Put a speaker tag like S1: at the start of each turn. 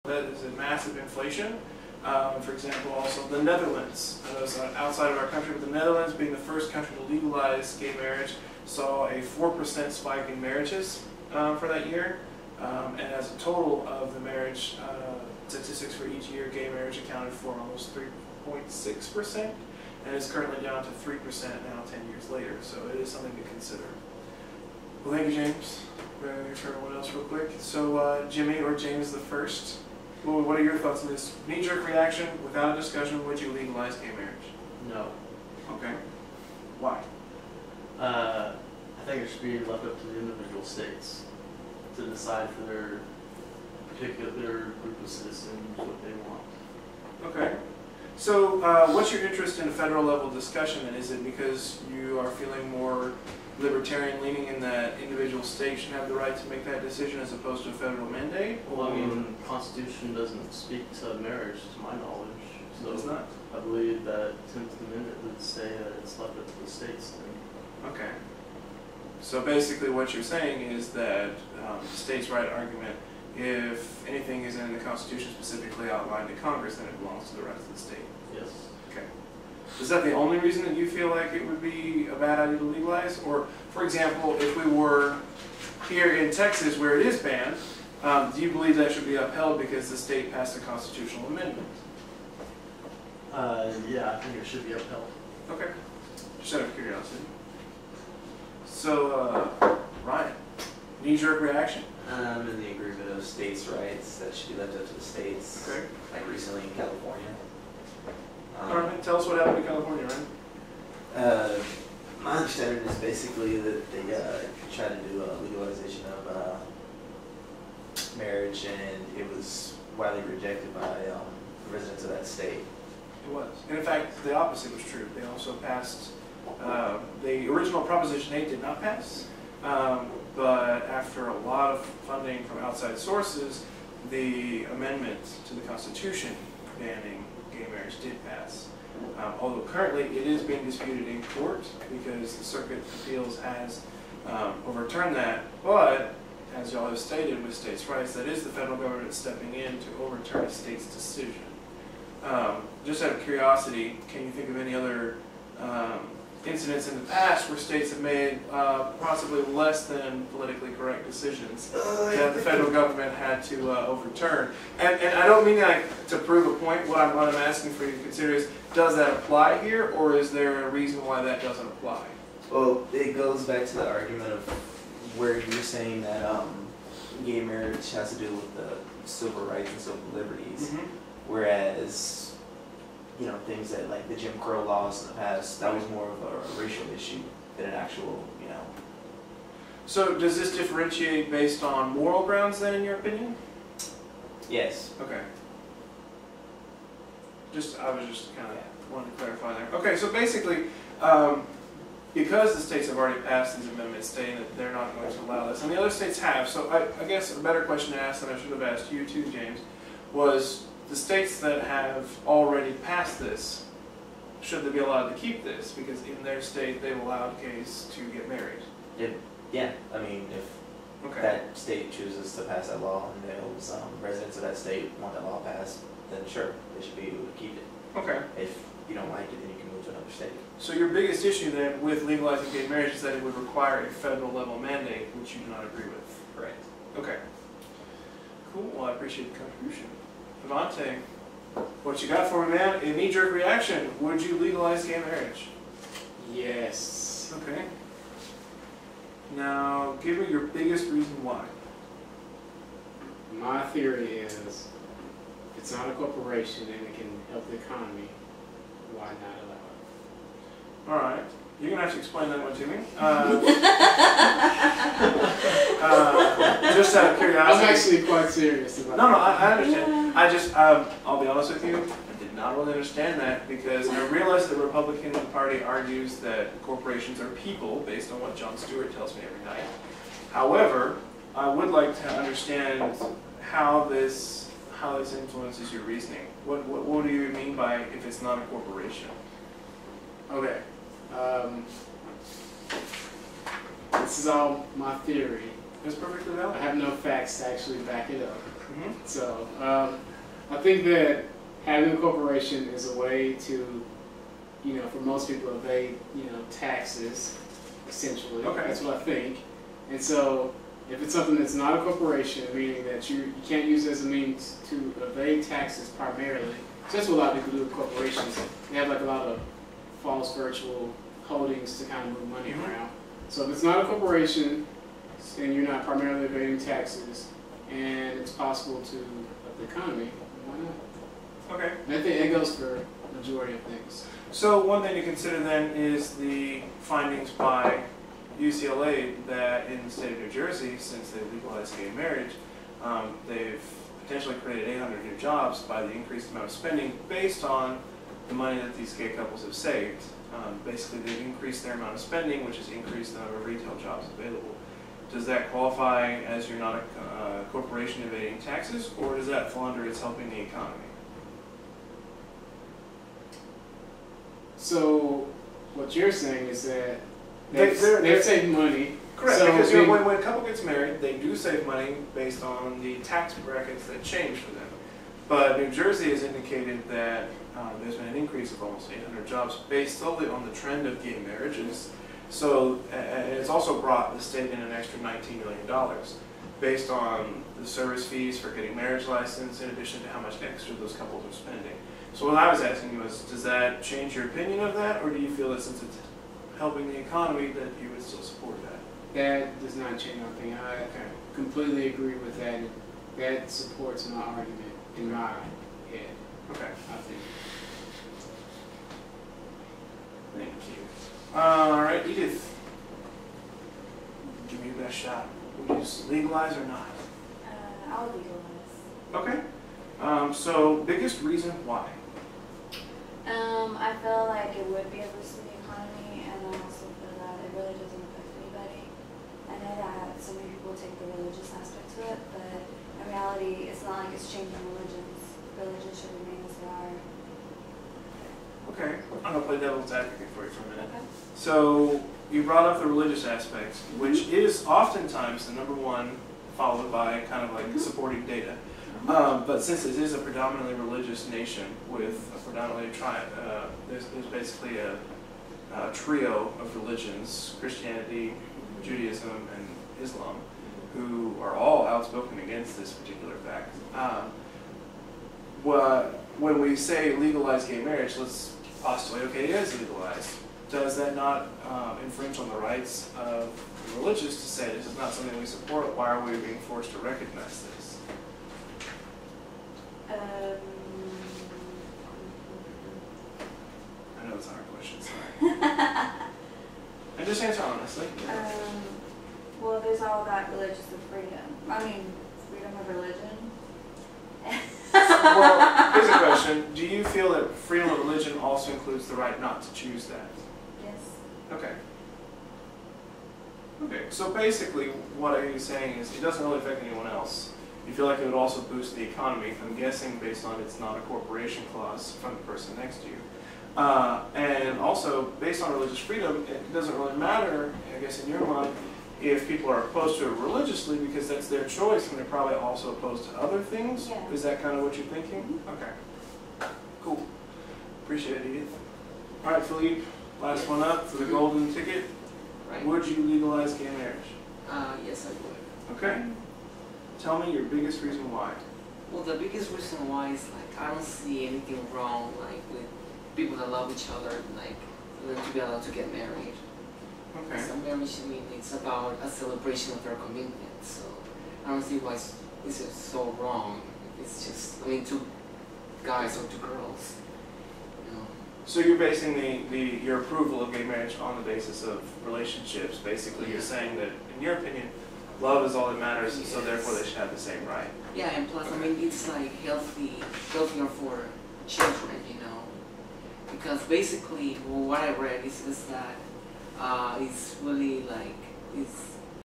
S1: that is a massive inflation. For example, also the Netherlands. I know it's outside of our country, but the Netherlands, being the first country to legalize gay marriage, saw a 4% spike in marriages for that year. And as a total of the marriage statistics for each year, gay marriage accounted for almost 3.6%, and is currently down to 3% now 10 years later. So it is something to consider. Well, thank you, James. We're going to hear everyone else real quick. So Jimmy or James the first, well, what are your thoughts on this? Knee-jerk reaction, without a discussion, would you legalize gay marriage?
S2: No.
S1: Okay. Why?
S2: I think it should be left up to the individual states to decide for their particular group of citizens what they want.
S1: Okay. So what's your interest in a federal level discussion, and is it because you are feeling more libertarian leaning in that individual states should have the right to make that decision as opposed to a federal mandate?
S2: Well, I mean, the Constitution doesn't speak to marriage, to my knowledge. So
S1: it does not?
S2: I believe that 10th Amendment would say that it's left up to the states then.
S1: Okay. So basically what you're saying is that the states' right argument, if anything is in the Constitution specifically outlined to Congress, then it belongs to the rest of the state.
S2: Yes.
S1: Okay. Is that the only reason that you feel like it would be a bad idea to legalize? Or, for example, if we were here in Texas where it is banned, do you believe that should be upheld because the state passed a constitutional amendment?
S2: Yeah, I think it should be upheld.
S1: Okay. Just out of curiosity. So, Ryan, knee-jerk reaction?
S3: I'm in the agreement of states' rights that should be left up to the states.
S1: Okay.
S3: Like recently in California.
S1: All right, tell us what happened in California, Ryan.
S3: My understanding is basically that they tried to do a legalization of marriage, and it was widely rejected by residents of that state.
S1: It was. And in fact, the opposite was true. They also passed, the original Proposition 8 did not pass, but after a lot of funding from outside sources, the amendment to the Constitution banning gay marriage did pass. Although currently it is being disputed in court because the Circuit Appeals has overturned that, but as y'all have stated with states' rights, that is the federal government stepping in to overturn a state's decision. Just out of curiosity, can you think of any other incidents in the past where states have made possibly less than politically correct decisions that the federal government had to overturn? And I don't mean that to prove a point. What I'm asking for you to consider is, does that apply here, or is there a reason why that doesn't apply?
S3: Well, it goes back to the argument of where you're saying that gay marriage has to do with the civil rights and civil liberties, whereas things that like the Jim Crow laws in the past, that was more of a racial issue than an actual,
S1: So does this differentiate based on moral grounds then, in your opinion?
S3: Yes.
S1: Okay. I was just kind of wanting to clarify there. Okay, so basically, because the states have already passed these amendments stating that they're not going to allow this, and the other states have, so I guess a better question to ask than I should have asked you too, James, was the states that have already passed this, should they be allowed to keep this? Because in their state, they've allowed gays to get married.
S3: Yeah, I mean, if that state chooses to pass that law and those residents of that state want that law passed, then sure, they should be able to keep it.
S1: Okay.
S3: If you don't like it, then you can move to another state.
S1: So your biggest issue then with legalizing gay marriage is that it would require a federal level mandate, which you do not agree with.
S3: Correct.
S1: Okay. Cool, well I appreciate the contribution. Devontae, what you got for me, man? A knee-jerk reaction. Would you legalize gay marriage?
S4: Yes.
S1: Okay. Now, give me your biggest reason why.
S4: My theory is, if it's not a corporation and it can help the economy, why not allow it?
S1: All right. You're going to have to explain that one to me. Just out of curiosity.
S4: I'm actually quite serious about
S1: No, I understand. I just, I'll be honest with you, I did not really understand that because I realize the Republican Party argues that corporations are people based on what Jon Stewart tells me every night. However, I would like to understand how this influences your reasoning. What do you mean by if it's not a corporation?
S4: Okay. This is all my theory.
S1: It's perfectly
S4: I
S1: valid.
S4: have no facts to actually back it up. So I think that having a corporation is a way to, for most people, evade, taxes, essentially.
S1: Okay.
S4: That's what I think. And so if it's something that's not a corporation, meaning that you can't use it as a means to evade taxes primarily, so that's what a lot of people do with corporations. They have like a lot of false virtual holdings to kind of move money around. So if it's not a corporation and you're not primarily evading taxes and it's possible to up the economy, why not?
S1: Okay.
S4: And I think that goes for the majority of things.
S1: So one thing to consider then is the findings by UCLA that in the state of New Jersey, since they legalized gay marriage, they've potentially created 800 new jobs by the increased amount of spending based on the money that these gay couples have saved. Basically, they've increased their amount of spending, which has increased the number of retail jobs available. Does that qualify as you're not a corporation evading taxes, or does that fall under it's helping the economy?
S4: So what you're saying is that
S1: They're
S4: saving money.
S1: Correct,
S4: So
S1: because when a couple gets married, they do save money based on the tax brackets that change for them. But New Jersey has indicated that there's been an increase of almost 800 jobs based solely on the trend of gay marriages. So it's also brought the state in an extra $19 million based on the service fees for getting marriage license in addition to how much extra those couples are spending. So what I was asking you was, does that change your opinion of that, or do you feel that since it's helping the economy that you would still support that?
S4: That does not change my opinion. I completely agree with that. That supports my argument in my head.
S1: Okay.
S4: I think.
S1: Thank you. All right, Edith. Give me your best shot. Would you just legalize or not?
S5: I'll legalize.
S1: Okay. So biggest reason why?
S5: I feel like it would be a boost to the economy, and I also feel that it really doesn't affect anybody. I know that so many people take the religious aspect to it, but in reality, it's not like it's changing religions. Religions should remain as they are.
S1: Okay. I'm going to play devil's advocate for you for a minute.
S5: Okay.
S1: So you brought up the religious aspect, which is oftentimes the number one, followed by kind of like supporting data. But since it is a predominantly religious nation with a predominantly there's basically a trio of religions, Christianity, Judaism, and Islam, who are all outspoken against this particular fact. When we say legalize gay marriage, let's postulate, okay, it is legalized. Does that not infringe on the rights of the religious to say this is not something we support? Why are we being forced to recognize this? I know it's a hard question, sorry. And just answer honestly.
S5: Well, there's all that religious freedom. I mean, freedom of religion.
S1: Well, here's a question. Do you feel that freedom of religion also includes the right not to choose that?
S5: Yes.
S1: Okay. Okay, so basically what are you saying is it doesn't really affect anyone else. You feel like it would also boost the economy, I'm guessing based on it's not a corporation clause from the person next to you. And also, based on religious freedom, it doesn't really matter, I guess in your mind, if people are opposed to it religiously because that's their choice and they're probably also opposed to other things.
S5: Yeah.
S1: Is that kind of what you're thinking? Okay. Cool. Appreciate it, Edith. All right, Philippe, last one up for the golden ticket.
S6: Right.
S1: Would you legalize gay marriage?
S6: Yes, I would.
S1: Okay. Tell me your biggest reason why.
S6: Well, the biggest reason why is like I don't see anything wrong like with people that love each other, like for them to be allowed to get married.
S1: Okay.
S6: So marriage, I mean, it's about a celebration of their commitment. So I don't see why this is so wrong. It's just, I mean, two guys or two girls. You know.
S1: So you're basing your approval of gay marriage on the basis of relationships. Basically, you're saying that, in your opinion, love is all that matters, and so therefore they should have the same right.
S6: Yeah, and plus, I mean, it's like healthier for children, you know, because basically, well, what I read is that it's really like it's